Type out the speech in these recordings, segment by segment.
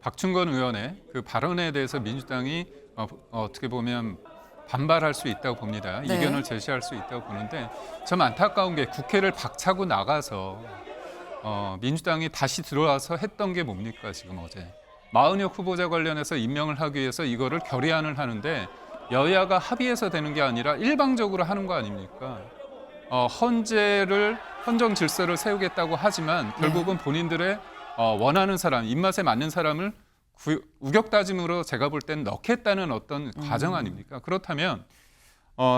박충건 의원의 그 발언에 대해서 민주당이 어떻게 보면 반발할 수 있다고 봅니다. 네. 이견을 제시할 수 있다고 보는데 좀 안타까운 게 국회를 박차고 나가서 민주당이 다시 들어와서 했던 게 뭡니까 지금 어제. 마은혁 후보자 관련해서 임명을 하기 위해서 이거를 결의안을 하는데 여야가 합의해서 되는 게 아니라 일방적으로 하는 거 아닙니까? 헌정 질서를 세우겠다고 하지만 결국은 본인들의 원하는 사람, 입맛에 맞는 사람을 우격다짐으로 제가 볼 땐 넣겠다는 어떤 과정 아닙니까? 그렇다면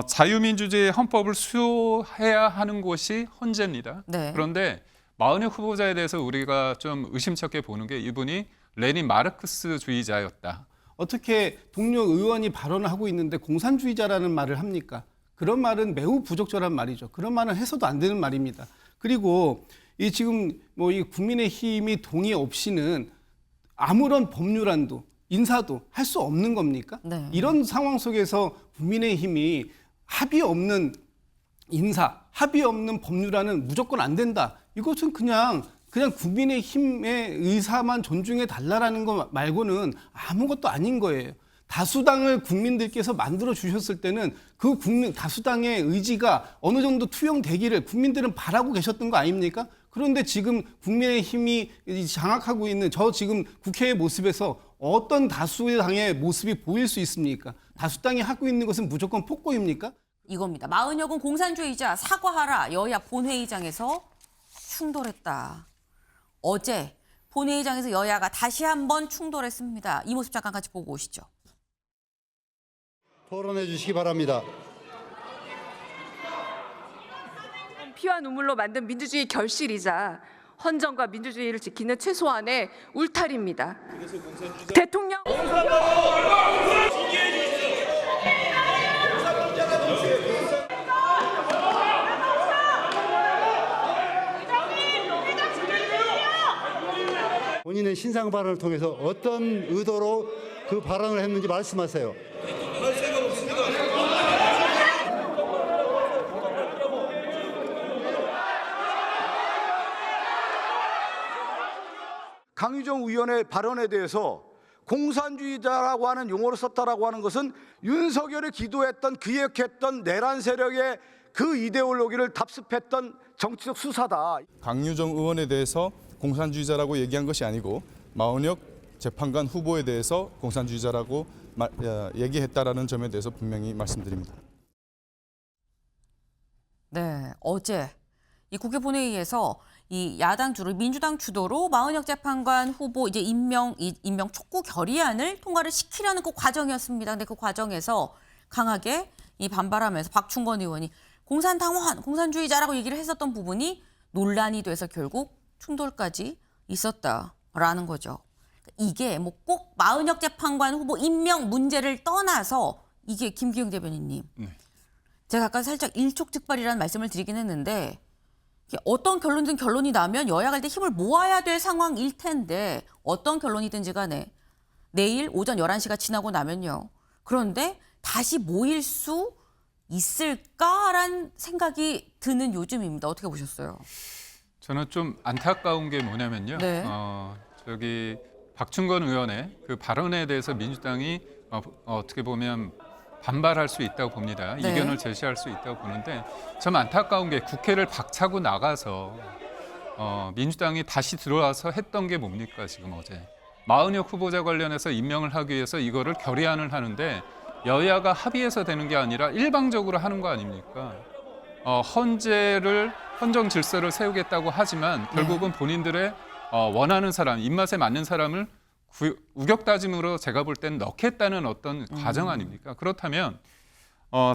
자유민주주의 헌법을 수호해야 하는 곳이 헌재입니다. 네. 그런데 마은혁 후보자에 대해서 우리가 좀 의심쩍게 보는 게 이분이 레닌 마르크스주의자였다. 어떻게 동료 의원이 발언을 하고 있는데 공산주의자라는 말을 합니까? 그런 말은 매우 부적절한 말이죠. 그런 말은 해서도 안 되는 말입니다. 그리고 이 지금 이 국민의힘이 동의 없이는 아무런 법률안도 인사도 할 수 없는 겁니까? 네. 이런 상황 속에서 국민의힘이 합의 없는 인사, 합의 없는 법률안은 무조건 안 된다. 이것은 그냥 국민의힘의 의사만 존중해 달라라는 거 말고는 아무것도 아닌 거예요. 다수당을 국민들께서 만들어 주셨을 때는 그 다수당의 의지가 어느 정도 투영되기를 국민들은 바라고 계셨던 거 아닙니까? 그런데 지금 국민의힘이 장악하고 있는 저 지금 국회의 모습에서 어떤 다수의 당의 모습이 보일 수 있습니까? 다수당이 하고 있는 것은 무조건 폭거입니까? 이겁니다. 마은혁은 공산주의자 사과하라. 여야 본회의장에서 충돌했다. 어제 본회의장에서 여야가 다시 한번 충돌했습니다. 이 모습 잠깐 같이 보고 오시죠. 토론해 주시기 바랍니다. 피와 눈물로 만든 민주주의 결실이자 헌정과 민주주의를 지키는 최소한의 울타리입니다. 대통령 본인의 신상 발언을 통해서 어떤 의도로 그 발언을 했는지 말씀하세요. 강유정 의원의 발언에 대해서 공산주의자라고 하는 용어를 썼다라고 하는 것은 윤석열이 기도했던 기획했던 내란 세력의 그 이데올로기를 답습했던 정치적 수사다. 강유정 의원에 대해서 공산주의자라고 얘기한 것이 아니고 마은혁 재판관 후보에 대해서 공산주의자라고 얘기했다라는 점에 대해서 분명히 말씀드립니다. 네, 어제 이 국회 본회의에서 이 야당 주로 민주당 주도로 마은혁 재판관 후보 이제 임명 촉구 결의안을 통과를 시키려는 그 과정이었습니다. 근데 그 과정에서 강하게 이 반발하면서 박충건 의원이 공산당원, 공산주의자라고 얘기를 했었던 부분이 논란이 돼서 결국 충돌까지 있었다라는 거죠. 이게 뭐 꼭 마은혁 재판관 후보 임명 문제를 떠나서 이게 김기영 대변인님. 제가 아까 살짝 일촉즉발이라는 말씀을 드리긴 했는데 어떤 결론이든 결론이 나면 여야가 일단 힘을 모아야 될 상황일 텐데 어떤 결론이든지 간에 내일 오전 11시가 지나고 나면요. 그런데 다시 모일 수 있을까라는 생각이 드는 요즘입니다. 어떻게 보셨어요? 저는 좀 안타까운 게 뭐냐면요. 네. 저기 박충건 의원의 그 발언에 대해서 민주당이 어떻게 보면 반발할 수 있다고 봅니다. 네. 이견을 제시할 수 있다고 보는데 좀 안타까운 게 국회를 박차고 나가서 민주당이 다시 들어와서 했던 게 뭡니까 지금 어제. 마은혁 후보자 관련해서 임명을 하기 위해서 이거를 결의안을 하는데 여야가 합의해서 되는 게 아니라 일방적으로 하는 거 아닙니까? 헌정 질서를 세우겠다고 하지만 결국은 본인들의 원하는 사람, 입맛에 맞는 사람을 우격다짐으로 제가 볼 땐 넣겠다는 어떤 과정 아닙니까? 그렇다면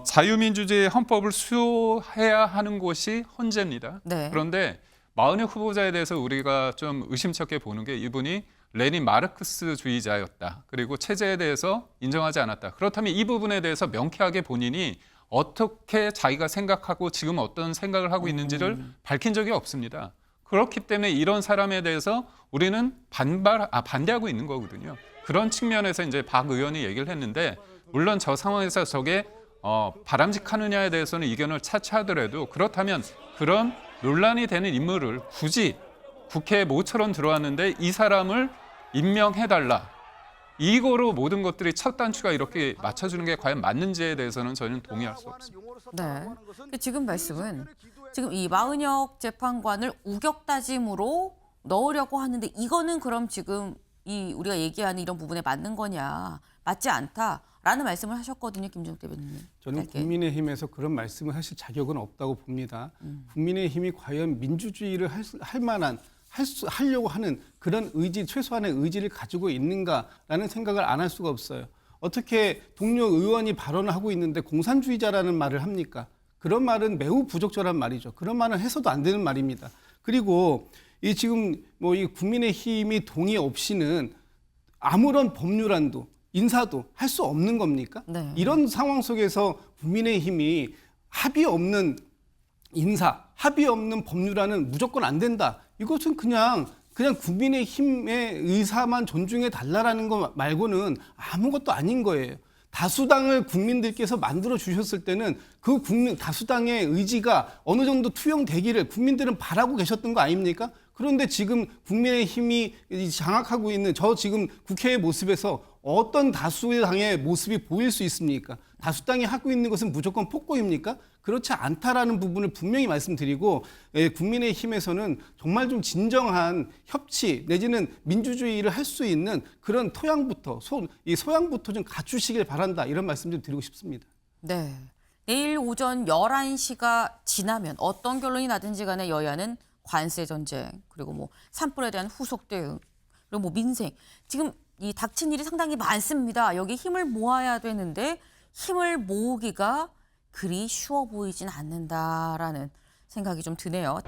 자유민주주의 헌법을 수호해야 하는 곳이 헌재입니다. 네. 그런데 마은혁 후보자에 대해서 우리가 좀 의심쩍게 보는 게 이분이 레닌 마르크스주의자였다. 그리고 체제에 대해서 인정하지 않았다. 그렇다면 이 부분에 대해서 명쾌하게 본인이 어떻게 자기가 생각하고 지금 어떤 생각을 하고 있는지를 밝힌 적이 없습니다. 그렇기 때문에 이런 사람에 대해서 우리는 반대하고 있는 거거든요. 그런 측면에서 이제 박 의원이 얘기를 했는데 물론 저 상황에서 저게 바람직하느냐에 대해서는 이견을 차치하더라도 그렇다면 그런 논란이 되는 인물을 굳이 국회에 모처럼 들어왔는데 이 사람을 임명해달라. 이거로 모든 것들이 첫 단추가 이렇게 맞춰주는 게 과연 맞는지에 대해서는 저는 동의할 수 없습니다. 네. 지금 말씀은 지금 이 마은혁 재판관을 우격다짐으로 넣으려고 하는데 이거는 그럼 지금 이 우리가 얘기하는 이런 부분에 맞는 거냐, 맞지 않다라는 말씀을 하셨거든요, 김종욱 대변인님. 저는 짧게. 국민의힘에서 그런 말씀을 하실 자격은 없다고 봅니다. 국민의힘이 과연 민주주의를 할 만한 하려고 하는 그런 의지, 최소한의 의지를 가지고 있는가라는 생각을 안 할 수가 없어요. 어떻게 동료 의원이 발언을 하고 있는데 공산주의자라는 말을 합니까? 그런 말은 매우 부적절한 말이죠. 그런 말은 해서도 안 되는 말입니다. 그리고 이 지금 뭐 이 국민의힘이 동의 없이는 아무런 법률안도 인사도 할 수 없는 겁니까? 네. 이런 상황 속에서 국민의힘이 합의 없는 인사, 합의 없는 법률안은 무조건 안 된다. 이것은 그냥 국민의힘의 의사만 존중해 달라라는 거 말고는 아무것도 아닌 거예요. 다수당을 국민들께서 만들어 주셨을 때는 그 다수당의 의지가 어느 정도 투영되기를 국민들은 바라고 계셨던 거 아닙니까? 그런데 지금 국민의힘이 장악하고 있는 저 지금 국회의 모습에서 어떤 다수당의 모습이 보일 수 있습니까? 다수당이 하고 있는 것은 무조건 폭거입니까? 그렇지 않다라는 부분을 분명히 말씀드리고 국민의힘에서는 정말 좀 진정한 협치 내지는 민주주의를 할 수 있는 그런 토양부터 소양부터 좀 갖추시길 바란다 이런 말씀 좀 드리고 싶습니다. 네. 내일 오전 11시가 지나면 어떤 결론이 나든지 간에 여야는 관세 전쟁, 그리고 뭐 산불에 대한 후속 대응, 그리고 뭐 민생. 지금 이 닥친 일이 상당히 많습니다. 여기 힘을 모아야 되는데 힘을 모으기가 그리 쉬워 보이진 않는다라는 생각이 좀 드네요.